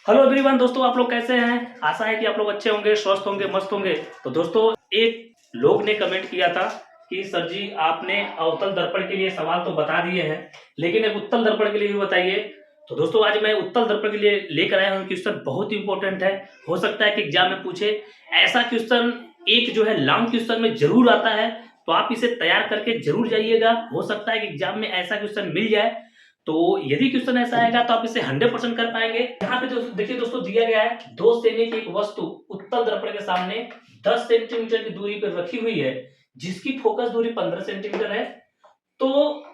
Hello everyone दोस्तों, आप लोग कैसे हैं। आशा है कि आप लोग अच्छे होंगे, स्वस्थ होंगे, मस्त होंगे। तो दोस्तों, एक लोग ने कमेंट किया था कि सर जी आपने अवतल दर्पण के लिए सवाल तो बता दिए हैं, लेकिन एक उत्तल दर्पण के लिए भी बताइए। तो दोस्तों, आज मैं उत्तल दर्पण के लिए लेकर आया हूँ। क्वेश्चन बहुत इंपॉर्टेंट है। हो सकता है कि एग्जाम में पूछे। ऐसा क्वेश्चन एक जो है लॉन्ग क्वेश्चन में जरूर आता है, तो आप इसे तैयार करके जरूर जाइएगा। हो सकता है कि एग्जाम में ऐसा क्वेश्चन मिल जाए। तो यदि क्वेश्चन ऐसा आएगा तो आप इसे 100% कर पाएंगे। यहाँ पे देखिए दोस्तों, दिया गया है 2 सेमी की एक वस्तु उत्तल दर्पण के सामने 10 सेंटीमीटर की दूरी पर रखी हुई है, जिसकी फोकस दूरी 15 सेंटीमीटर है। तो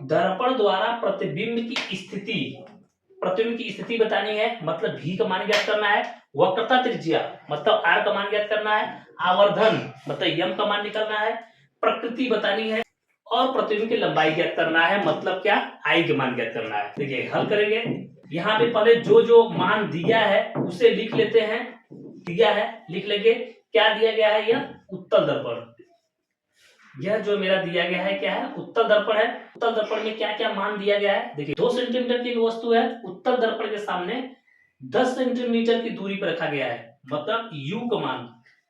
दर्पण द्वारा प्रतिबिंब की स्थिति बतानी है, मतलब भी का मान ज्ञात करना है। वक्रता त्रिज्या मतलब आर का मान ज्ञात करना है। आवर्धन मतलब यम का मान निकालना है। प्रकृति बतानी है और प्रतिबिंब की लंबाई ज्ञात करना है, मतलब क्या, आई के मान ज्ञात करना है। देखिए हल करेंगे। यहाँ पे पहले जो जो मान दिया है उसे लिख लेते हैं। दिया है लिख लेंगे। क्या दिया गया है, यह उत्तल दर्पण। यह जो मेरा दिया गया है क्या है, उत्तल दर्पण है। उत्तल दर्पण में क्या क्या मान दिया गया है, देखिए 2 सेंटीमीटर की एक वस्तु है, उत्तल दर्पण के सामने 10 सेंटीमीटर की दूरी पर रखा गया है। मतलब यू का मान,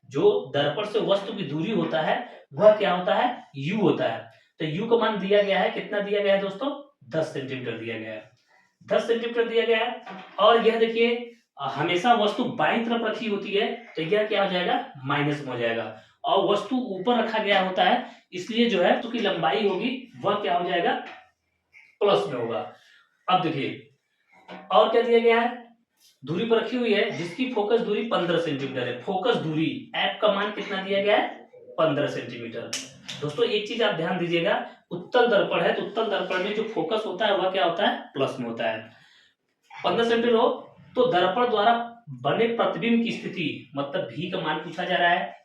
जो दर्पण से वस्तु की दूरी होता है वह क्या होता है, यू होता है। तो यू का मान दिया गया है, कितना दिया गया है दोस्तों, 10 सेंटीमीटर दिया गया है। 10 सेंटीमीटर दिया गया है। और यह देखिए हमेशा वस्तु बाईं तरफ रखी होती है, तो यह क्या हो जाएगा, माइनस में हो जाएगा। और वस्तु ऊपर रखा गया होता है, इसलिए जो है उसकी लंबाई होगी वह क्या हो जाएगा, प्लस में होगा। अब देखिए और क्या दिया गया है, दूरी पर रखी हुई है जिसकी फोकस दूरी 15 सेंटीमीटर है। फोकस दूरी एफ का मान कितना दिया गया है, 15 सेंटीमीटर। दोस्तों एक चीज आप ध्यान दीजिएगा, उत्तल दर्पण है तो उत्तल दर्पण में जो फोकस होता है वह क्या होता है, प्लस में होता है। 15 सेंटीमीटर हो तो दर्पण द्वारा बने प्रतिबिंब की स्थिति मतलब भी का मान पूछा जा रहा है।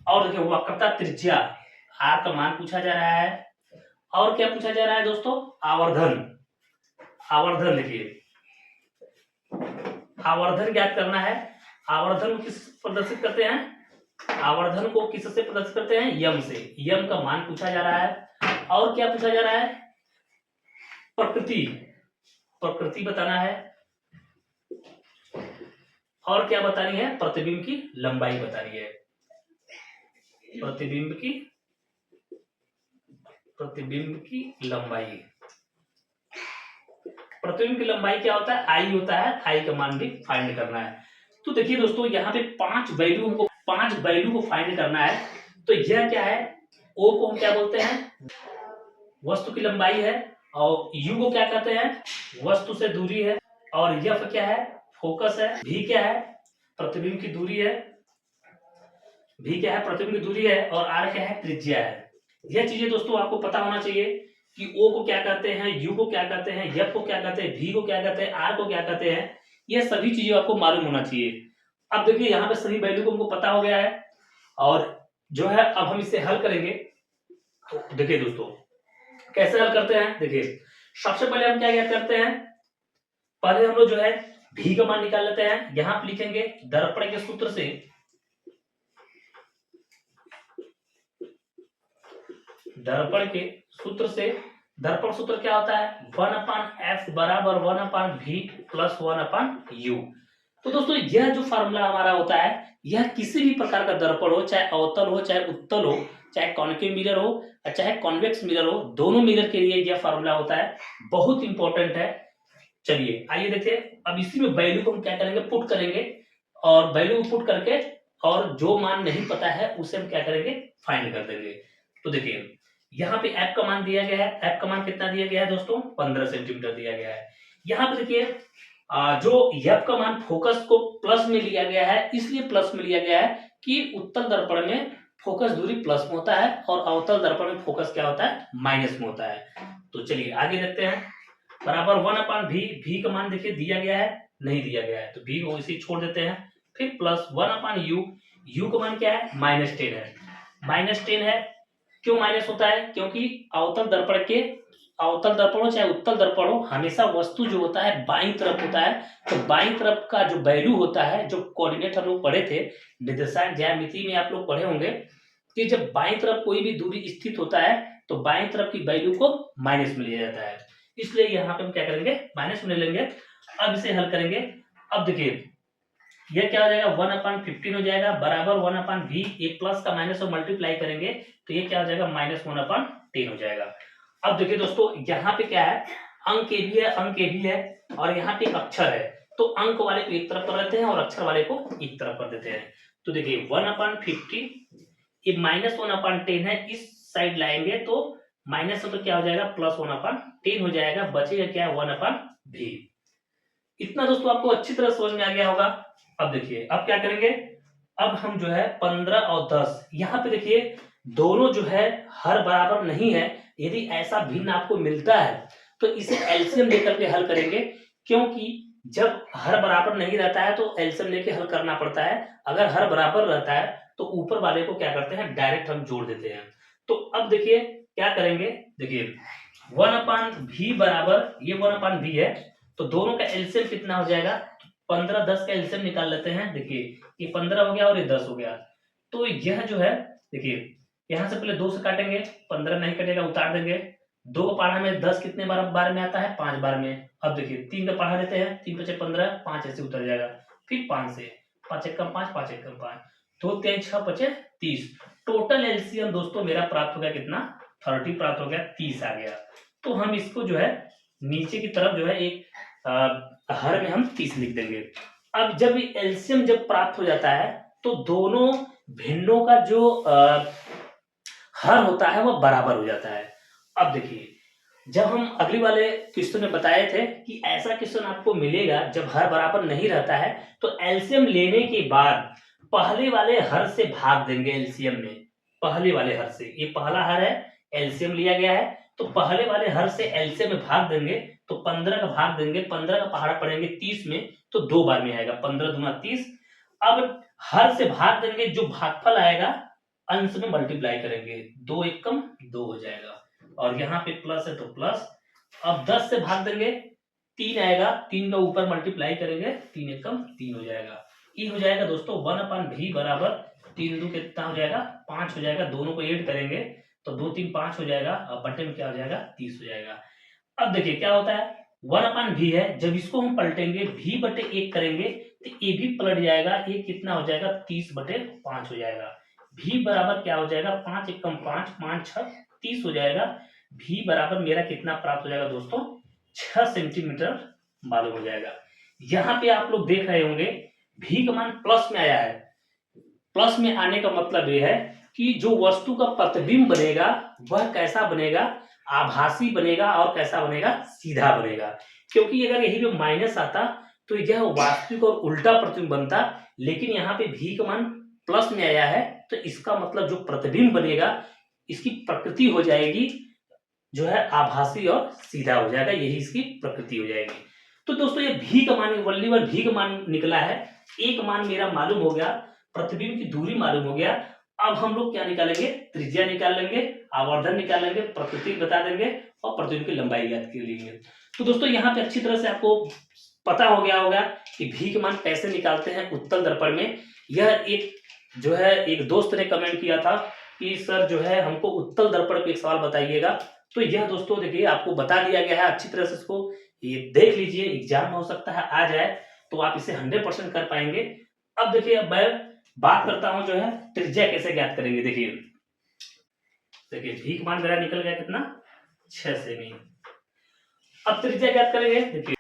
और देखिए वक्रता त्रिज्या आर का मान पूछा जा रहा है। और क्या पूछा जा रहा है दोस्तों, आवर्धन। आवर्धन देखिए, आवर्धन ज्ञात करना है। आवर्धन को किस प्रदर्शित करते हैं, आवर्धन को किससे प्रदर्शित करते हैं, यम से। यम का मान पूछा जा रहा है। और क्या पूछा जा रहा है, प्रकृति। प्रकृति बताना है। और क्या बतानी है, प्रतिबिंब की लंबाई बतानी है। प्रतिबिंब की लंबाई। प्रतिबिंब की लंबाई क्या होता है, आई होता है। आई का मान भी फाइंड करना है। तो देखिए दोस्तों, यहाँ पे 5 वैल्यू को फाइंड करना है। तो यह क्या है, ओ को हम क्या बोलते हैं, वस्तु की लंबाई है। और यू को क्या कहते हैं, वस्तु से दूरी है। और एफ क्या है, फोकस है। भी क्या है, प्रतिबिंब की दूरी है। भी क्या है, प्रतिबिंब की दूरी है। और आर क्या है, त्रिज्या है। यह चीजें दोस्तों आपको पता होना चाहिए कि ओ को क्या कहते हैं, यू को क्या कहते हैं, एफ को क्या कहते हैं, भी को क्या कहते हैं, आर को क्या कहते हैं। यह सभी चीजें आपको मालूम होना चाहिए। अब देखिए यहाँ पे सभी वैल्यू को हमको पता हो गया है। और जो है अब हम इसे हल करेंगे। तो देखिए दोस्तों कैसे हल करते हैं, देखिए सबसे पहले हम क्या करते हैं, पहले हम लोग जो है भी का मान निकाल लेते हैं। यहां पे लिखेंगे दर्पण के सूत्र से, दर्पण के सूत्र से, दर्पण सूत्र क्या होता है, 1/f बराबर 1/v प्लस 1/u। तो दोस्तों यह जो फार्मूला हमारा होता है, यह किसी भी प्रकार का दर्पण हो, चाहे अवतल हो, चाहे उत्तल हो, चाहे कॉन्केव मिरर हो, चाहे कॉन्वेक्स मिरर हो, दोनों मिरर के लिए यह फार्मूला होता है। बहुत इंपॉर्टेंट है। चलिए आइए देखिए, अब इसी में वैल्यू को हम क्या करेंगे, पुट करेंगे। और वैल्यू को पुट करके और जो मान नहीं पता है उसे हम क्या करेंगे, फाइंड कर देंगे। तो देखिए यहाँ पे एफ का मान दिया गया है। एफ का मान कितना दिया गया है दोस्तों, 15 सेंटीमीटर दिया गया है। यहाँ पे देखिए जो एफ का मान फोकस को प्लस में लिया गया है, इसलिए प्लस में लिया गया है कि उत्तल दर्पण में फोकस दूरी प्लस में होता है और अवतल दर्पण में फोकस क्या होता है, माइनस में होता है। तो चलिए आगे देखते हैं। बराबर 1/v, भी का मान देखिए दिया गया है, नहीं दिया गया है तो भी को इसी छोड़ देते हैं। फिर प्लस 1/u, u का मान क्या है, -10 है। -10 है, क्यों माइनस होता है, क्योंकि अवतल दर्पण हो चाहे उत्तल दर्पण हो, हमेशा वस्तु जो होता है बाईं तरफ होता है। तो बाईं तरफ का जो वैल्यू होता है, जो कोऑर्डिनेट हम लोग पढ़े थे निर्देशांक ज्यामिति में, आप लोग पढ़े होंगे कि जब बाईं तरफ कोई भी दूरी स्थित होता है तो बाईं तरफ की वैल्यू को माइनस में लिया जाता है। इसलिए यहाँ पे हम क्या करेंगे, माइनस में ले लेंगे। अब इसे हल करेंगे। अब देखिए ये क्या हो जाएगा 1/15 हो जाएगा बराबर 1/v, ये प्लस का माइनस और मल्टीप्लाई करेंगे तो ये क्या हो जाएगा -1/10 हो जाएगा। अब देखिए दोस्तों यहाँ पे क्या है, अंक ए भी है, अंक ए भी है और यहाँ पे एक अक्षर है, तो अंक वाले को एक तरफ कर देते हैं और अक्षर वाले को एक तरफ कर देते हैं। तो देखिए 1/50 ये -1/10 है, इस साइड लाएंगे तो माइनस हो तो क्या हो जाएगा +1/10 हो जाएगा, बचेगा क्या 1/v। इतना दोस्तों आपको अच्छी तरह समझ में आ गया होगा। अब देखिए अब क्या करेंगे, अब हम जो है 15 और 10 यहाँ पे देखिए दोनों जो है हर बराबर नहीं है, यदि ऐसा भिन्न आपको मिलता है तो इसे एलसीएम लेकर के हल करेंगे, क्योंकि जब हर बराबर नहीं रहता है तो एलसीएम लेके हल करना पड़ता है, अगर हर बराबर रहता है तो ऊपर वाले को क्या करते हैं डायरेक्ट हम जोड़ देते हैं। तो अब देखिए क्या करेंगे, देखिए 1/v बराबर ये 1/v है, तो दोनों का एलसीएम कितना हो जाएगा 15 10 का एलसीएम निकाल लेते हैं। देखिए ये 15 हो गया और ये 10 हो गया, तो यह जो है देखिए यहाँ से पहले 2 से काटेंगे, 15 नहीं कटेगा उतार देंगे, 2 को पढ़ा में 10 कितने बार में आता है 5 बार में। अब देखिए 3 का पढ़ा देते हैं, 3 5 15, 5 ऐसे उतर जाएगा, फिर 5 से 5 1 5 5 1 5 2 3 6 5 30, टोटल एलसीएम दोस्तों मेरा प्राप्त हो गया कितना 30 प्राप्त हो गया, 30 आ गया। तो हम इसको जो है नीचे की तरफ जो है एक हर में हम 30 लिख देंगे। अब जब एलसीएम जब प्राप्त हो जाता है तो दोनों भिन्नों का जो हर होता है वह बराबर हो जाता है। अब देखिए जब हम अगली वाले क्वेश्चन में बताए थे कि ऐसा क्वेश्चन आपको मिलेगा जब हर बराबर नहीं रहता है तो एलसीएम लेने के बाद पहले वाले हर से भाग देंगे एलसीएम में, पहले वाले हर से, ये पहला हर है एलसीएम लिया गया है तो पहले वाले हर से एलसीएम में भाग देंगे, तो 15 का भाग देंगे, 15 का पहाड़ा पड़ेंगे 30 में तो 2 बार में आएगा 15 दूना 30। अब हर से भाग देंगे, जो भागफल आएगा अंश में मल्टीप्लाई करेंगे, 2 एकम 2 हो जाएगा और यहाँ पे प्लस है तो प्लस। अब 10 से भाग देंगे 3 आएगा, 3 का ऊपर मल्टीप्लाई करेंगे 3 एकम 3 हो जाएगा। ये हो जाएगा दोस्तों 1/v बराबर 3 दो कितना हो जाएगा 5 हो जाएगा, दोनों को ऐड करेंगे तो 2 3 5 हो जाएगा और बटे में क्या हो जाएगा 30 हो जाएगा। अब देखिए क्या होता है 1/v है, जब इसको हम पलटेंगे v बटे 1 करेंगे तो ये भी पलट जाएगा, ये कितना हो जाएगा 30/5 हो जाएगा। v बराबर क्या हो जाएगा 5 एकम 5 5 6 30 हो जाएगा। v बराबर मेरा कितना प्राप्त हो जाएगा दोस्तों 6 सेंटीमीटर मालूम हो जाएगा। यहाँ पे आप लोग देख रहे होंगे v का मान प्लस में आया है, प्लस में आने का मतलब ये है कि जो वस्तु का प्रतिबिंब बनेगा वह कैसा बनेगा, आभासी बनेगा और कैसा बनेगा सीधा बनेगा, क्योंकि अगर यही पे माइनस आता तो यह वास्तविक और उल्टा प्रतिबिंब बनता, लेकिन यहाँ पे v का मान प्लस में आया है तो इसका मतलब जो प्रतिबिंब बनेगा इसकी प्रकृति हो जाएगी जो है आभासी और सीधा हो जाएगा, यही इसकी प्रकृति हो जाएगी। तो दोस्तों ये v का मान वल्लीवर v का मान निकला है, एक मान मेरा मालूम हो गया, प्रतिबिंब की दूरी मालूम हो गया। अब हम लोग क्या निकालेंगे त्रिज्या निकाल लेंगे, आवर्धन निकाल लेंगे, प्रकृति बता देंगे और प्रतिबिंब की लंबाई ज्ञात कर लेंगे। तो दोस्तों यहाँ पे अच्छी तरह से आपको पता हो गया होगा कि v का मान कैसे निकालते हैं उत्तल दर्पण में। यह एक जो है एक दोस्त ने कमेंट किया था कि सर जो है हमको उत्तल दर्पण पे एक सवाल बताइएगा, तो यह दोस्तों देखिए आपको बता दिया गया है, अच्छी तरह से इसको ये देख लीजिए, एग्जाम में हो सकता है आ जाए तो आप इसे 100% कर पाएंगे। अब देखिए अब मैं बात करता हूं जो है त्रिज्या कैसे ज्ञात करेंगे। देखिए v का मान मेरा निकल गया कितना 6 सेमी। अब त्रिज्या ज्ञात करेंगे। देखिए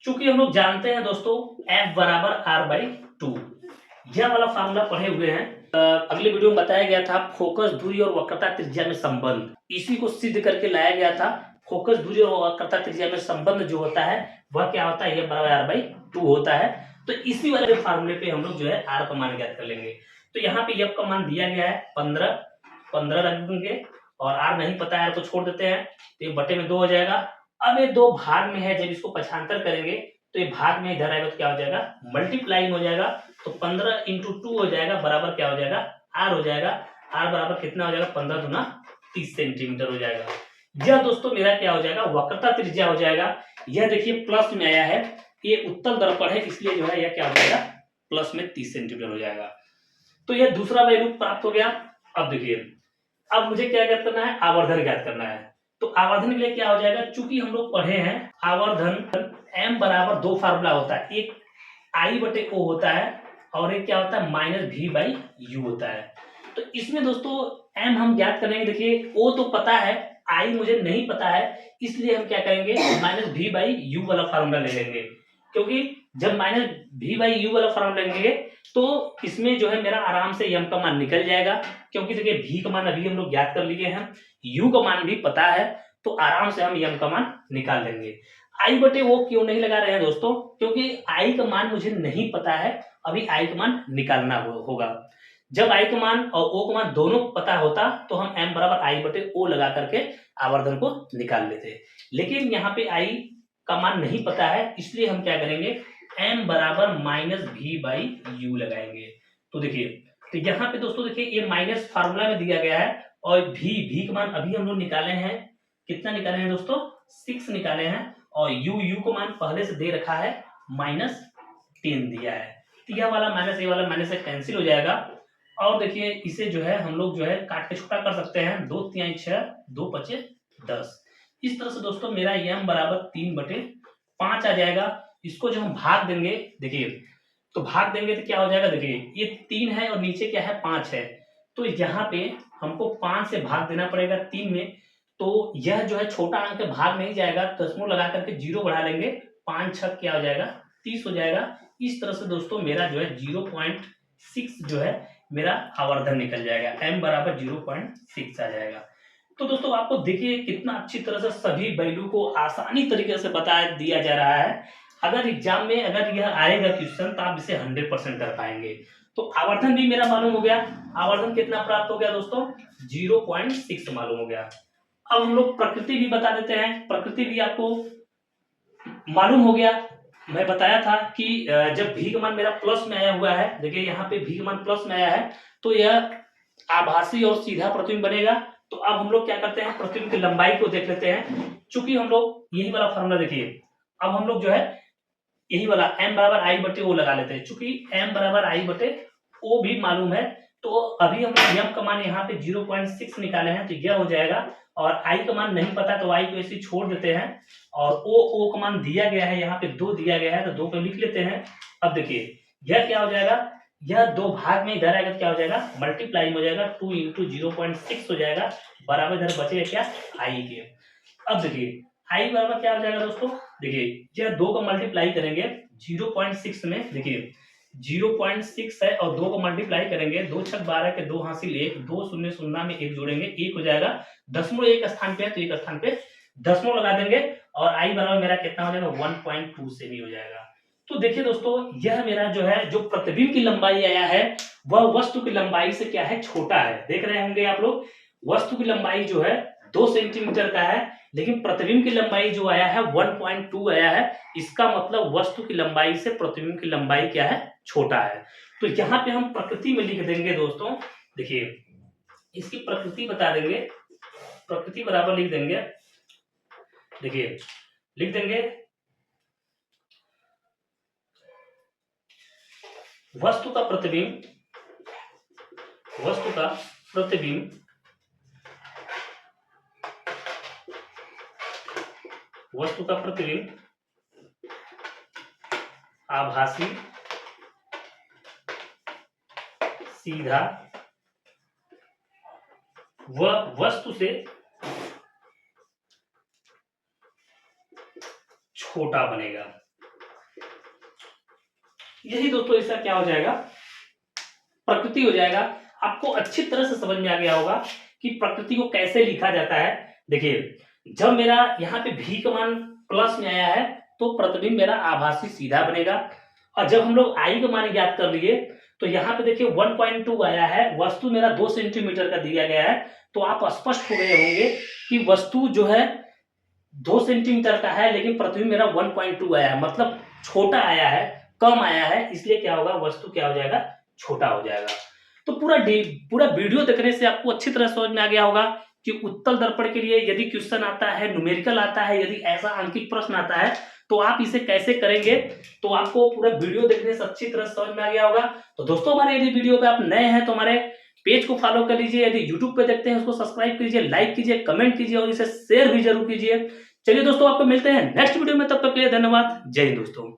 चूंकि हम लोग जानते हैं दोस्तों F बराबर r/2, यह वाला फार्मूला पढ़े हुए हैं, अगले वीडियो में बताया गया था फोकस दूरी और वक्रता त्रिज्या में संबंध, इसी को सिद्ध करके लाया गया था। फोकस दूरी और वक्रता त्रिज्या में संबंध जो होता है वह क्या होता है, F बराबर r/2 होता है। तो इसी वाले फार्मूले पे हम लोग जो है r का मान ज्ञात कर लेंगे। तो यहाँ पे F का मान दिया गया है 15 रख देंगे और r नहीं पता है, r को छोड़ देते हैं तो ये बटे में 2 हो जाएगा। अब ये 2 भाग में है, जब इसको पक्षांतर करेंगे तो ये भाग में इधर आएगा तो क्या हो जाएगा मल्टीप्लाइंग हो जाएगा, तो 15 × 2 हो जाएगा बराबर क्या हो जाएगा r हो जाएगा। r बराबर कितना हो जाएगा 15 दूना 30 सेंटीमीटर हो जाएगा। यह दोस्तों मेरा क्या हो जाएगा वक्रता त्रिज्या हो जाएगा। यह देखिए प्लस में आया है, ये उत्तल दर्पण है इसलिए जो है यह क्या हो जाएगा प्लस में 30 सेंटीमीटर हो जाएगा। तो यह दूसरा वैल्यू प्राप्त हो गया। अब देखिए अब मुझे क्या ज्ञात करना है, आवर्धन ज्ञात करना है। तो आवर्धन के लिए क्या हो जाएगा, चूंकि हम लोग पढ़े हैं आवर्धन m बराबर 2 फार्मूला होता है, एक आई बटे ओ होता है और एक क्या होता है माइनस भी बाई यू होता है। तो इसमें दोस्तों एम हम ज्ञात करेंगे। देखिए ओ तो पता है, आई मुझे नहीं पता है, इसलिए हम क्या करेंगे माइनस भी बाई यू वाला फार्मूला ले लेंगे। क्योंकि जब माइनस भी बाई यू वाला फार्मूला लेंगे तो इसमें जो है मेरा आराम से एम का मान निकल जाएगा। क्योंकि देखिए भी का मान अभी हम लोग ज्ञात कर लिए हैं, यू का मान भी पता है, तो आराम से हम एम का मान निकाल लेंगे। आई बटे वो क्यों नहीं लगा रहे हैं दोस्तों, क्योंकि आई का मान मुझे नहीं पता है, अभी आई का मान निकालना होगा। जब आई का मान और ओ का मान दोनों पता होता तो हम एम बराबर आई बटे ओ लगा करके आवर्धन को निकाल लेते। लेकिन यहाँ पे आई का मान नहीं पता है, इसलिए हम क्या करेंगे एम बराबर माइनस भी बाई यू लगाएंगे। तो देखिए, तो यहाँ पे दोस्तों देखिए ये माइनस फार्मूला में दिया गया है और भी का मान अभी हम लोग निकाले हैं, कितना निकाले हैं दोस्तों 6 निकाले हैं, और यू का मान पहले से दे रखा है -10 दिया है। तो यह वाला माइनस ये वाला माइनस से कैंसिल हो जाएगा। और देखिए इसे जो है हम लोग जो है काट के छोटा कर सकते हैं, 2 3 6 2 5 10। इस तरह से दोस्तों मेरा m बराबर 3/5 आ जाएगा। इसको जो हम भाग देंगे, देखिए तो भाग देंगे तो क्या हो जाएगा, देखिए ये 3 है और नीचे क्या है 5 है, तो यहाँ पे हमको 5 से भाग देना पड़ेगा 3 में। तो यह जो है छोटा अंक भाग नहीं जाएगा, दशमलव लगा करके 0 बढ़ा लेंगे, 5 6 क्या हो जाएगा 30 हो जाएगा। इस तरह से दोस्तों मेरा जो है 0.6 जो है मेरा आवर्धन निकल जाएगा, m बराबर 0.6 आ जाएगा। तो दोस्तों आपको देखिए कितना अच्छी तरह से सभी वैल्यू को आसानी तरीके से बता दिया जा रहा है। अगर एग्जाम में अगर यह आएगा क्वेश्चन तो आप इसे 100% कर पाएंगे। तो आवर्धन भी मेरा मालूम हो गया, आवर्धन कितना प्राप्त हो गया दोस्तों 0.6 मालूम हो गया। अब हम लोग प्रकृति भी बता देते हैं, प्रकृति भी आपको मालूम हो गया। मैं बताया था कि जब भी का मान मेरा प्लस में आया हुआ है, देखिए यहाँ पे भी का मान प्लस में आया है तो यह आभासी और सीधा प्रतिबिंब बनेगा। तो अब हम लोग क्या करते हैं प्रतिबिंब की लंबाई को देख लेते हैं। चूंकि हम लोग यही वाला फॉर्मूला देखिए, अब हम लोग जो है यही वाला m बराबर आई बटे ओ लगा लेते हैं। चूंकि m बराबर आई बटे ओ भी मालूम है, तो अभी हम m का मान यहाँ पे 0.6 निकाले हैं, तो यह हो जाएगा। और i का मान नहीं पता तो i को ऐसे छोड़ देते हैं, और o का मान दिया गया है यहाँ पे 2 दिया गया है, तो 2 को लिख लेते हैं। अब देखिए यह क्या हो जाएगा, यह 2 भाग में इधर आएगा तो क्या हो जाएगा मल्टीप्लाई हो जाएगा, 2 × 0.6 हो जाएगा, बराबर इधर बचेगा क्या i के। अब देखिए i बराबर क्या हो जाएगा दोस्तों, देखिए यह 2 को मल्टीप्लाई करेंगे 0.6 में, देखिए 0.6 है और 2 को मल्टीप्लाई करेंगे, 2 6 12 के 2 हासिल 1, 2 0 0 में 1 जोड़ेंगे 1 हो जाएगा। दशमलव एक स्थान पे है तो एक स्थान पे दशमलव लगा देंगे और i बराबर मेरा कितना हो जाएगा 1.27 हो जाएगा। तो देखिए दोस्तों यह मेरा जो है जो प्रतिबिंब की लंबाई आया है वह वस्तु की लंबाई से क्या है छोटा है। देख रहे होंगे आप लोग, वस्तु की लंबाई जो है 2 सेंटीमीटर का है, लेकिन प्रतिबिंब की लंबाई जो आया है 1.2 आया है। इसका मतलब वस्तु की लंबाई से प्रतिबिंब की लंबाई क्या है छोटा है। तो यहाँ पे हम प्रकृति में लिख देंगे दोस्तों, देखिए इसकी प्रकृति बता देंगे, प्रकृति बराबर लिख देंगे, देखिए लिख देंगे वस्तु का प्रतिबिंब, वस्तु का प्रतिबिंब वस्तु का प्रतिबिंब आभासी सीधा व वस्तु से छोटा बनेगा। यही दोस्तों इसका क्या हो जाएगा प्रकृति हो जाएगा। आपको अच्छी तरह से समझ में आ गया होगा कि प्रकृति को कैसे लिखा जाता है। देखिए जब मेरा यहाँ पे भी का मान प्लस में आया है तो प्रतिबिंब मेरा आभासी सीधा बनेगा, और जब हम लोग आई का मान ज्ञात कर लिए तो यहाँ पे देखिए 1.2 आया है, वस्तु मेरा 2 सेंटीमीटर का दिया गया है, तो आप स्पष्ट हो गए होंगे कि वस्तु जो है 2 सेंटीमीटर का है लेकिन प्रतिबिंब मेरा 1.2 आया है, मतलब छोटा आया है, कम आया है, इसलिए क्या होगा वस्तु क्या हो जाएगा छोटा हो जाएगा। तो पूरा वीडियो देखने से आपको अच्छी तरह समझ में आ गया होगा कि उत्तल दर्पण के लिए यदि क्वेश्चन आता है, न्यूमेरिकल आता है, यदि ऐसा अंकित प्रश्न आता है तो आप इसे कैसे करेंगे, तो आपको पूरा वीडियो देखने से अच्छी तरह समझ में आ गया होगा। तो दोस्तों हमारे यदि वीडियो पे आप नए हैं तो हमारे पेज को फॉलो कर लीजिए, यदि यूट्यूब पे देखते हैं उसको सब्सक्राइब कीजिए, लाइक कीजिए, कमेंट कीजिए और इसे शेयर भी जरूर कीजिए। चलिए दोस्तों आपको मिलते हैं नेक्स्ट वीडियो में, तब तक के लिए धन्यवाद। जय हिंद दोस्तों।